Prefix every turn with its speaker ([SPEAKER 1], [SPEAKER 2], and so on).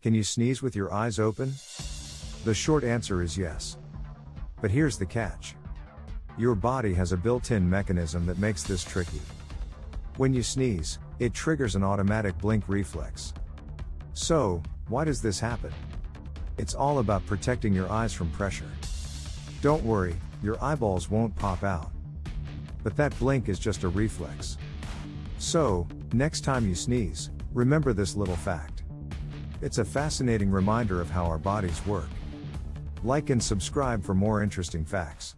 [SPEAKER 1] Can you sneeze with your eyes open? The short answer is yes. But here's the catch. Your body has a built-in mechanism that makes this tricky. When you sneeze, it triggers an automatic blink reflex. So, why does this happen? It's all about protecting your eyes from pressure. Don't worry, your eyeballs won't pop out. But that blink is just a reflex. So, next time you sneeze, remember this little fact. It's a fascinating reminder of how our bodies work. Like and subscribe for more interesting facts.